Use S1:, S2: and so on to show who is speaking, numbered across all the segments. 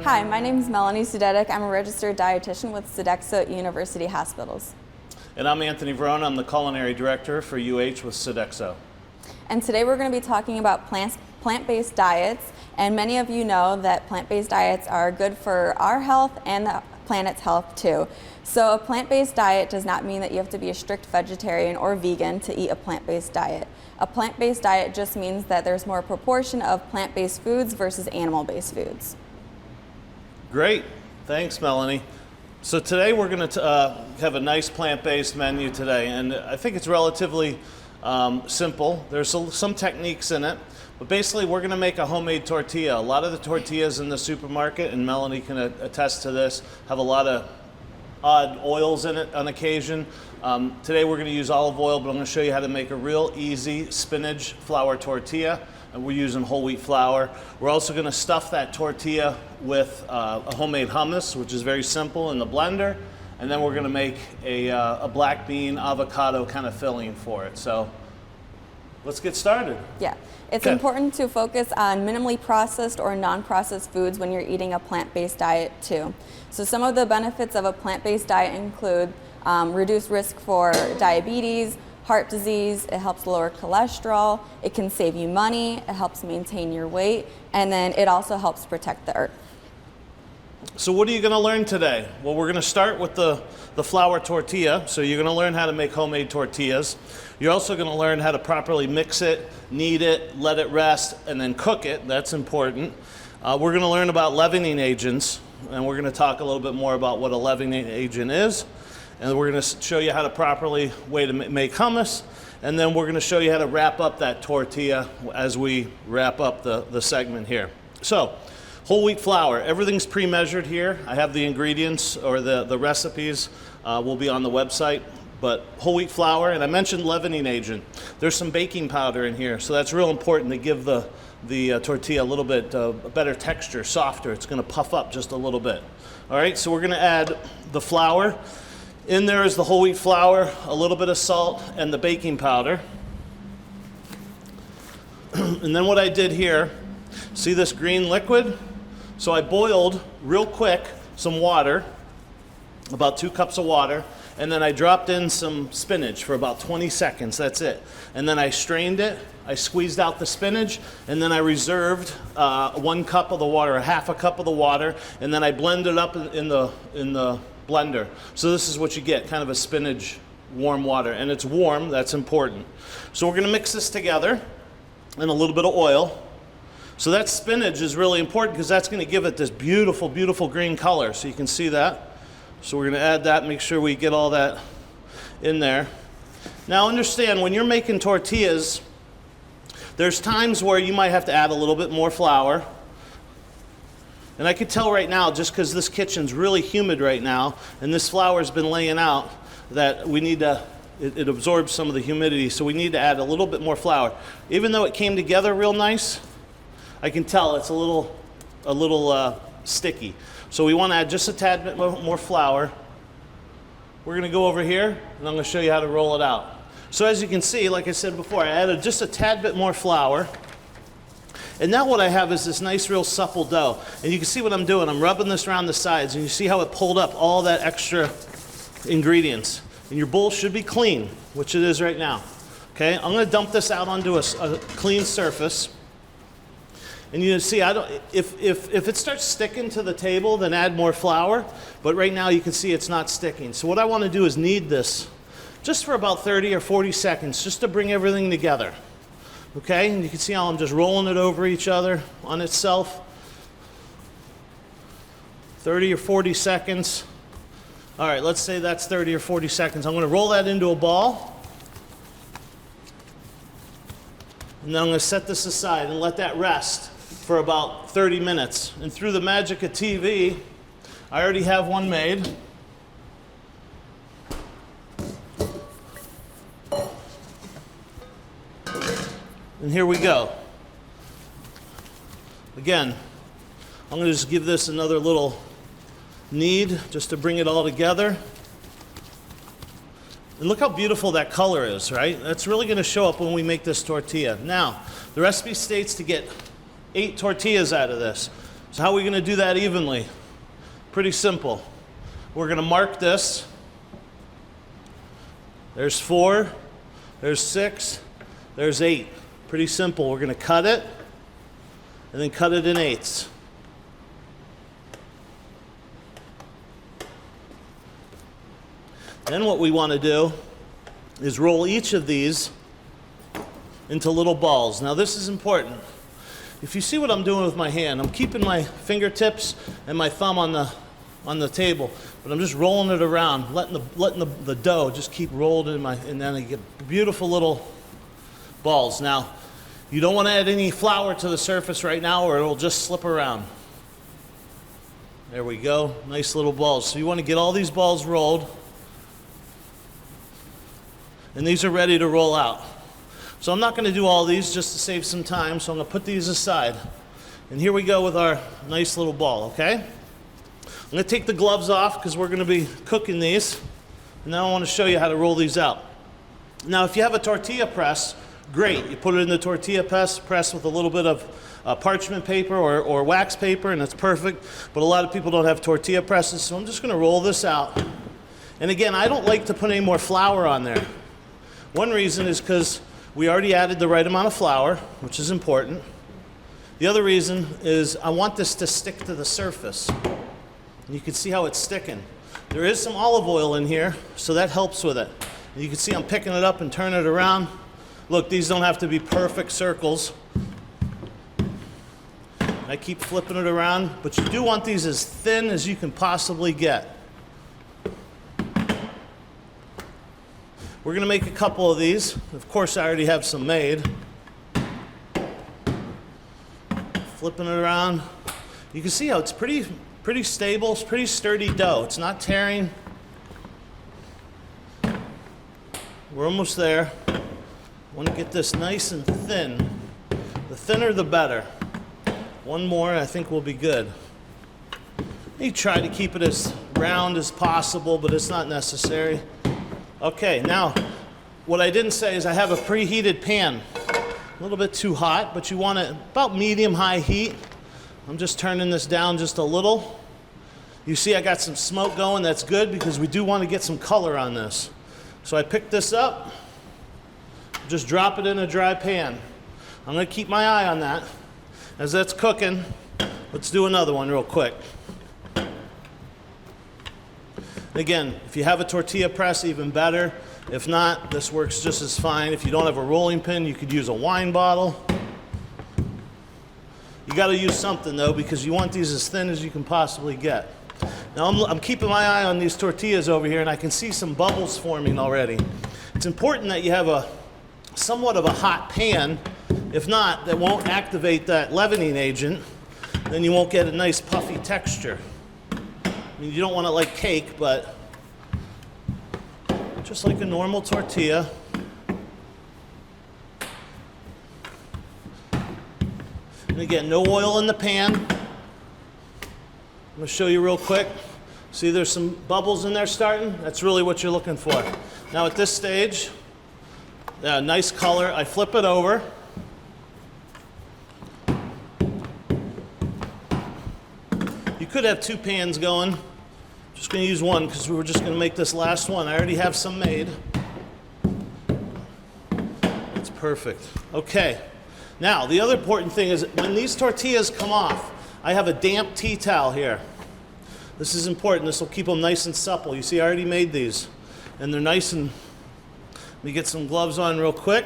S1: Hi, my name is Melanie Sudetic. I'm a registered dietitian with Sodexo University Hospitals.
S2: And I'm Anthony Verona. I'm the culinary director for UH with Sodexo.
S1: And today we're going to be talking about plant-based diets. And many of you know that plant-based diets are good for our health and the planet's health too. So a plant-based diet does not mean that you have to be a strict vegetarian or vegan to eat a plant-based diet. A plant-based diet just means that there's more proportion of plant-based foods versus animal-based foods.
S2: Great. Thanks, Melanie. So today we're going to have a nice plant-based menu today, and I think it's relatively simple. There's some techniques in it, but basically we're going to make a homemade tortilla. A lot of the tortillas in the supermarket, and Melanie can attest to this, have a lot of odd oils in it on occasion. Today we're going to use olive oil, but I'm going to show you how to make a real easy spinach flour tortilla, and we're using whole wheat flour. We're also going to stuff that tortilla with a homemade hummus, which is very simple, in the blender, and then we're going to make a black bean avocado kind of filling for it. So let's get started.
S1: Yeah, it's important to focus on minimally processed or non-processed foods when you're eating a plant-based diet too. So some of the benefits of a plant-based diet include reduced risk for diabetes, heart disease, it helps lower cholesterol, it can save you money, it helps maintain your weight, and then it also helps protect the earth.
S2: So what are you going to learn today? Well, we're going to start with the flour tortilla. So you're going to learn how to make homemade tortillas. You're also going to learn how to properly mix it, knead it, let it rest, and then cook it. That's important. We're going to learn about leavening agents, and we're going to talk a little bit more about what a leavening agent is. And we're going to show you how to properly make hummus, and then we're going to show you how to wrap up that tortilla as we wrap up the segment here. So, whole wheat flour, everything's pre-measured here. I have the ingredients, or the recipes will be on the website, but whole wheat flour, and I mentioned leavening agent. There's some baking powder in here, so that's real important to give the tortilla a little bit better texture, softer. It's going to puff up just a little bit. All right, so we're going to add the flour. In there is the whole wheat flour, a little bit of salt, and the baking powder. And then what I did here, see this green liquid? So I boiled real quick some water, about 2 cups of water, and then I dropped in some spinach for about 20 seconds, that's it. And then I strained it, I squeezed out the spinach, and then I reserved 1 cup of the water, half a cup of the water, and then I blended up in the blender. So this is what you get, kind of a spinach warm water, and it's warm, that's important. So we're going to mix this together and a little bit of oil. So that spinach is really important because that's going to give it this beautiful, beautiful green color. So you can see that. So we're going to add that, make sure we get all that in there. Now understand, when you're making tortillas, there's times where you might have to add a little bit more flour. And I could tell right now, just because this kitchen's really humid right now, and this flour's been laying out, that we need to, it absorbs some of the humidity, so we need to add a little bit more flour. Even though it came together real nice, I can tell it's a little sticky. So we want to add just a tad bit more flour. We're going to go over here, and I'm going to show you how to roll it out. So as you can see, like I said before, I added just a tad bit more flour. And now what I have is this nice, real supple dough. And you can see what I'm doing. I'm rubbing this around the sides, and you see how it pulled up all that extra ingredients. And your bowl should be clean, which it is right now. Okay, I'm going to dump this out onto a clean surface. And you can see, if it starts sticking to the table, then add more flour. But right now you can see it's not sticking. So what I want to do is knead this just for about 30 or 40 seconds, just to bring everything together. Okay, and you can see how I'm just rolling it over each other on itself. 30 or 40 seconds. All right, let's say that's 30 or 40 seconds. I'm going to roll that into a ball. And then I'm going to set this aside and let that rest for about 30 minutes. And through the magic of TV, I already have one made. And here we go. Again, I'm going to just give this another little knead just to bring it all together. And look how beautiful that color is, right? That's really going to show up when we make this tortilla. Now, the recipe states to get 8 tortillas out of this. So how are we going to do that evenly? Pretty simple. We're going to mark this. There's 4, there's 6, there's 8. Pretty simple. We're going to cut it and then cut it in 8ths. Then what we want to do is roll each of these into little balls. Now this is important. If you see what I'm doing with my hand, I'm keeping my fingertips and my thumb on the table, but I'm just rolling it around, letting the dough just keep rolled in and then I get beautiful little balls. Now, you don't want to add any flour to the surface right now or it'll just slip around. There we go, nice little balls. So you want to get all these balls rolled, and these are ready to roll out. So I'm not going to do all these just to save some time, so I'm going to put these aside. And here we go with our nice little ball, okay? I'm going to take the gloves off because we're going to be cooking these. And now I want to show you how to roll these out. Now if you have a tortilla press, great. You put it in the tortilla press with a little bit of parchment paper or wax paper, and it's perfect. But a lot of people don't have tortilla presses, so I'm just going to roll this out. And again, I don't like to put any more flour on there. One reason is because we already added the right amount of flour, which is important. The other reason is I want this to stick to the surface. And you can see how it's sticking. There is some olive oil in here, so that helps with it. And you can see I'm picking it up and turning it around. Look, these don't have to be perfect circles. I keep flipping it around, but you do want these as thin as you can possibly get. We're going to make a couple of these. Of course, I already have some made. Flipping it around. You can see how it's pretty stable, it's pretty sturdy dough. It's not tearing. We're almost there. I want to get this nice and thin. The thinner, the better. One more, I think we'll be good. You try to keep it as round as possible, but it's not necessary. Okay, now, what I didn't say is I have a preheated pan. A little bit too hot, but you want it about medium-high heat. I'm just turning this down just a little. You see I got some smoke going, that's good because we do want to get some color on this. So I pick this up, just drop it in a dry pan. I'm going to keep my eye on that. As that's cooking, let's do another one real quick. Again, if you have a tortilla press, even better. If not, this works just as fine. If you don't have a rolling pin, you could use a wine bottle. You got to use something though, because you want these as thin as you can possibly get. Now I'm keeping my eye on these tortillas over here, and I can see some bubbles forming already. It's important that you have a somewhat of a hot pan. If not, that won't activate that leavening agent. Then you won't get a nice puffy texture. I mean, you don't want it like cake, but just like a normal tortilla. And again, no oil in the pan. I'm going to show you real quick. See, there's some bubbles in there starting. That's really what you're looking for. Now at this stage, nice color. I flip it over. You could have 2 pans going. Just going to use one because we were just going to make this last one. I already have some made. That's perfect. Okay. Now, the other important thing is when these tortillas come off, I have a damp tea towel here. This is important. This will keep them nice and supple. You see, I already made these. And they're nice and... Let me get some gloves on real quick.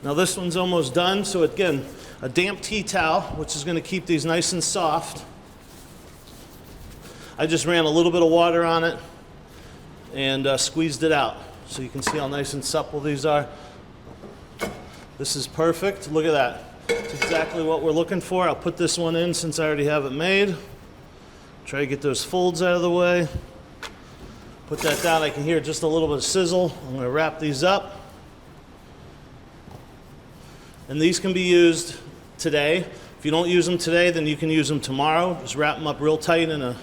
S2: Now this one's almost done, so again, a damp tea towel, which is going to keep these nice and soft. I just ran a little bit of water on it and squeezed it out. So you can see how nice and supple these are. This is perfect. Look at that. It's exactly what we're looking for. I'll put this one in since I already have it made. Try to get those folds out of the way. Put that down. I can hear just a little bit of sizzle. I'm going to wrap these up. And these can be used today. If you don't use them today, then you can use them tomorrow. Just wrap them up real tight in a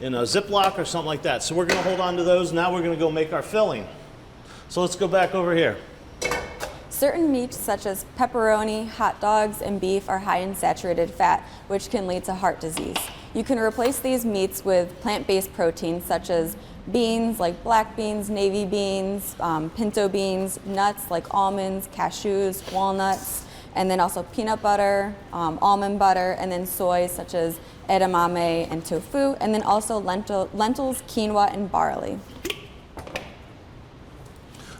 S2: Ziploc or something like that. So we're going to hold on to those. Now we're going to go make our filling. So let's go back over here.
S1: Certain meats such as pepperoni, hot dogs, and beef are high in saturated fat, which can lead to heart disease. You can replace these meats with plant-based proteins such as beans like black beans, navy beans, pinto beans, nuts like almonds, cashews, walnuts, and then also peanut butter, almond butter, and then soy such as edamame and tofu, and then also lentils, quinoa, and barley.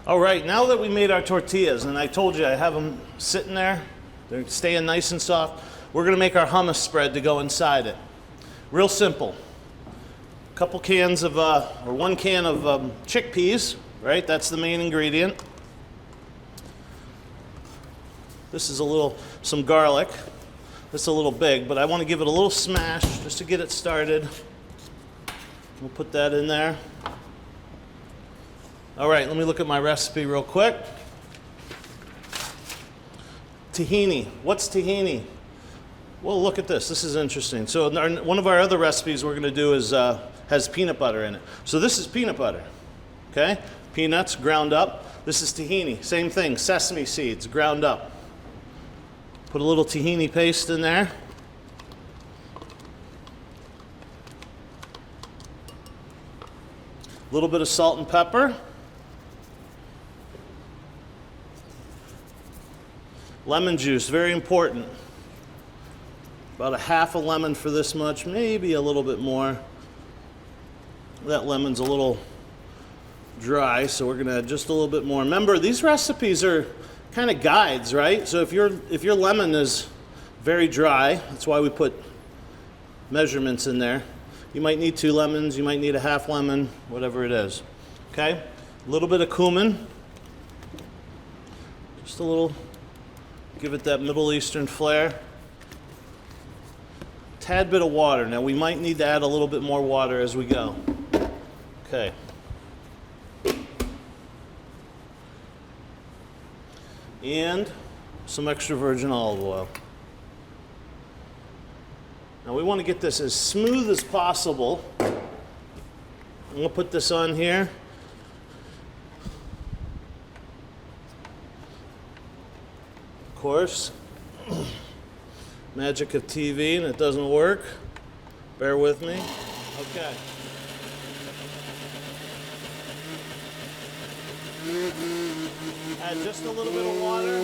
S2: All right, now that we made our tortillas, and I told you I have them sitting there, they're staying nice and soft, we're gonna make our hummus spread to go inside it. Real simple. Couple cans of, or 1 can of chickpeas, right? That's the main ingredient. This is some garlic. This is a little big, but I want to give it a little smash just to get it started. We'll put that in there. All right, let me look at my recipe real quick. Tahini. What's tahini? Well, look at this. This is interesting. So one of our other recipes we're going to do is has peanut butter in it. So this is peanut butter, okay? Peanuts ground up. This is tahini. Same thing, sesame seeds ground up. Put a little tahini paste in there. A little bit of salt and pepper. Lemon juice, very important. About a half a lemon for this much, maybe a little bit more. That lemon's a little dry, so we're gonna add just a little bit more. Remember, these recipes are kind of guides, right? So if your lemon is very dry, that's why we put measurements in there. You might need 2 lemons, you might need a half lemon, whatever it is. Okay? A little bit of cumin. Just a little, give it that Middle Eastern flair. Tad bit of water. Now we might need to add a little bit more water as we go. Okay. And some extra virgin olive oil. Now we want to get this as smooth as possible. I'm going to put this on here. Of course, magic of TV, and it doesn't work. Bear with me. Okay. Add just a little bit of water.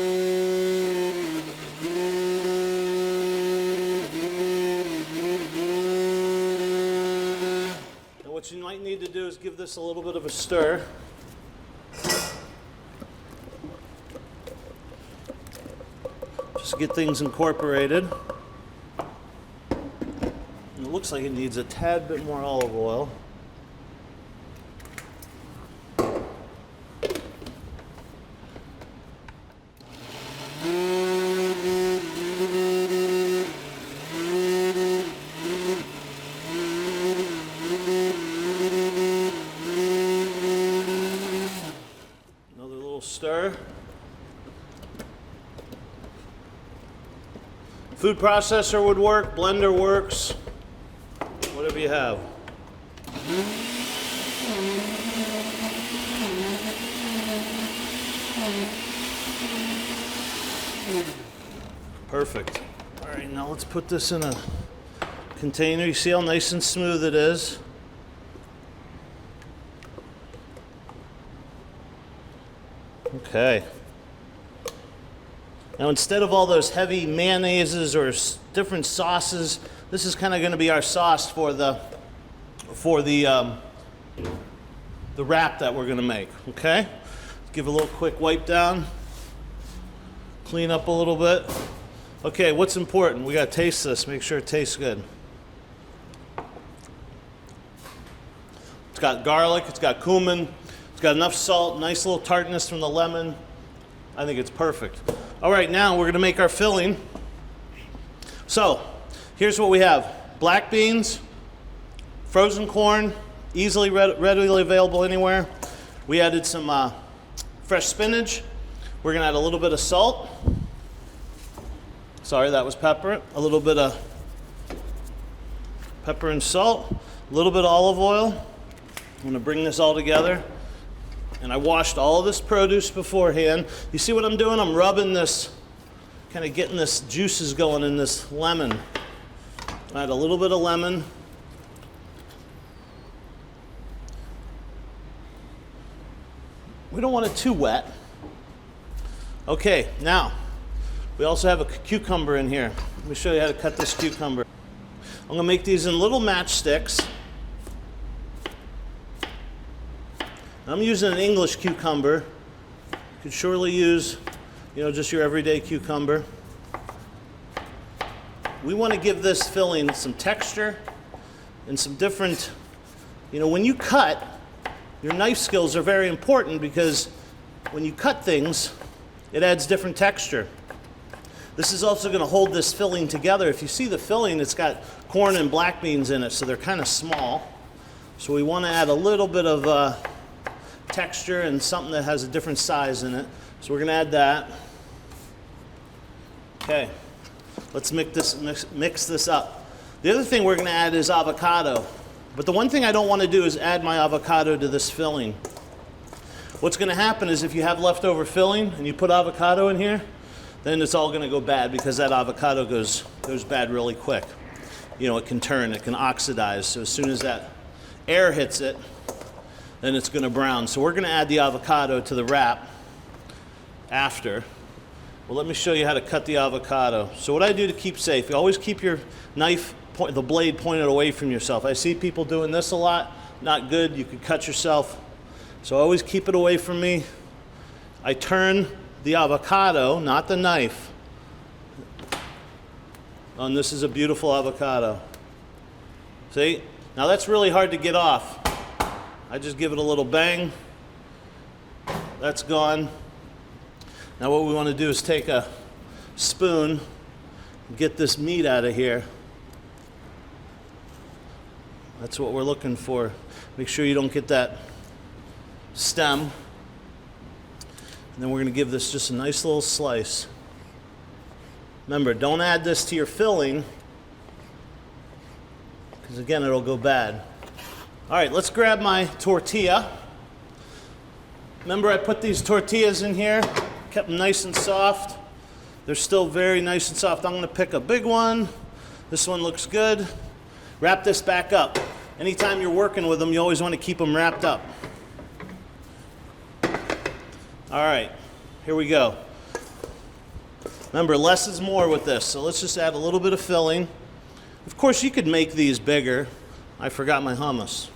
S2: And what you might need to do is give this a little bit of a stir. Just to get things incorporated. And it looks like it needs a tad bit more olive oil. Stir. Food processor would work, blender works, whatever you have. Perfect. All right, now let's put this in a container. You see how nice and smooth it is? Okay. Now instead of all those heavy mayonnaises or different sauces, this is kind of going to be our sauce for the wrap that we're going to make. Okay. Give a little quick wipe down. Clean up a little bit. Okay. What's important? We got to taste this. Make sure it tastes good. It's got garlic. It's got cumin. It's got enough salt, nice little tartness from the lemon. I think it's perfect. All right, now we're gonna make our filling. So, here's what we have. Black beans, frozen corn, easily readily available anywhere. We added some fresh spinach. We're gonna add a little bit of salt. Sorry, that was pepper. A little bit of pepper and salt. A little bit of olive oil. I'm gonna bring this all together. And I washed all of this produce beforehand. You see what I'm doing? I'm rubbing this, kind of getting this juices going in this lemon. Add a little bit of lemon. We don't want it too wet. Okay, now, we also have a cucumber in here. Let me show you how to cut this cucumber. I'm gonna make these in little matchsticks. I'm using an English cucumber. You could surely use, just your everyday cucumber. We want to give this filling some texture and some different, when you cut, your knife skills are very important because when you cut things, it adds different texture. This is also going to hold this filling together. If you see the filling, it's got corn and black beans in it, so they're kind of small. So we want to add a little bit of texture and something that has a different size in it. So we're going to add that. Okay, let's mix this up. The other thing we're going to add is avocado. But the one thing I don't want to do is add my avocado to this filling. What's going to happen is if you have leftover filling and you put avocado in here, then it's all going to go bad because that avocado goes bad really quick. It can turn, it can oxidize. So as soon as that air hits it, then it's going to brown. So we're going to add the avocado to the wrap after. Well, let me show you how to cut the avocado. So what I do to keep safe, you always keep your knife, the blade pointed away from yourself. I see people doing this a lot. Not good. You could cut yourself. So I always keep it away from me. I turn the avocado, not the knife. Oh, and this is a beautiful avocado. See? Now that's really hard to get off. I just give it a little bang. That's gone. Now what we want to do is take a spoon and get this meat out of here. That's what we're looking for. Make sure you don't get that stem. And then we're going to give this just a nice little slice. Remember, don't add this to your filling because again, it'll go bad. All right, let's grab my tortilla. Remember I put these tortillas in here, kept them nice and soft. They're still very nice and soft. I'm going to pick a big one. This one looks good. Wrap this back up. Anytime you're working with them, you always want to keep them wrapped up. All right, here we go. Remember, less is more with this, so let's just add a little bit of filling. Of course, you could make these bigger. I forgot my hummus.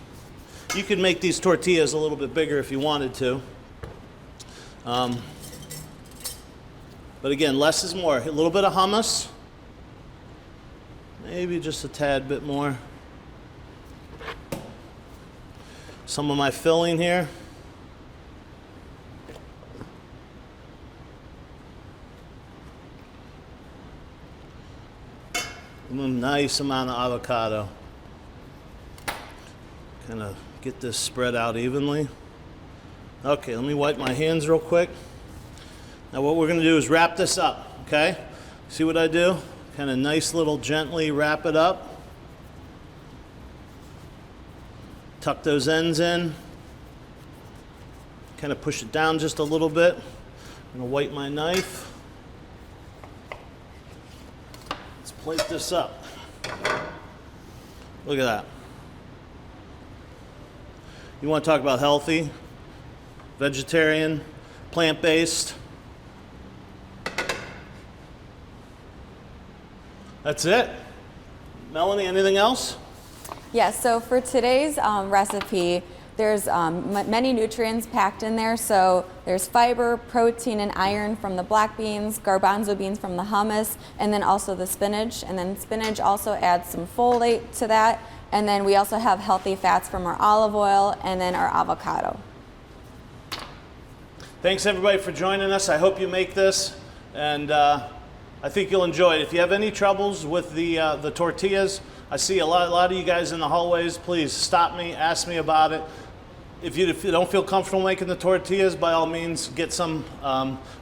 S2: You could make these tortillas a little bit bigger if you wanted to. But again, less is more. A little bit of hummus. Maybe just a tad bit more. Some of my filling here. A nice amount of avocado. Kind of get this spread out evenly. Okay, let me wipe my hands real quick. Now what we're going to do is wrap this up, okay? See what I do? Kind of nice little gently wrap it up. Tuck those ends in. Kind of push it down just a little bit. I'm going to wipe my knife. Let's plate this up. Look at that. You want to talk about healthy, vegetarian, plant-based. That's it. Melanie, anything else?
S1: Yes, so for today's recipe, there's many nutrients packed in there. So there's fiber, protein, and iron from the black beans, garbanzo beans from the hummus, and then also the spinach. And then spinach also adds some folate to that. And then we also have healthy fats from our olive oil and then our avocado.
S2: Thanks everybody for joining us. I hope you make this, and I think you'll enjoy it. If you have any troubles with the tortillas, I see a lot of you guys in the hallways. Please stop me, ask me about it. If you don't feel comfortable making the tortillas, by all means, get some.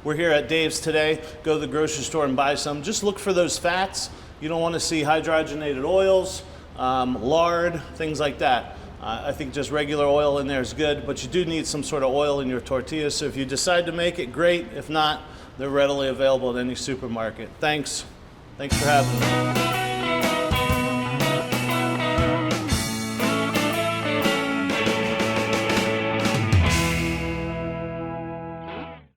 S2: We're here at Dave's today. Go to the grocery store and buy some. Just look for those fats. You don't want to see hydrogenated oils, lard, things like that. I think just regular oil in there is good, but you do need some sort of oil in your tortillas. So if you decide to make it, great. If not, they're readily available at any supermarket. Thanks for having me.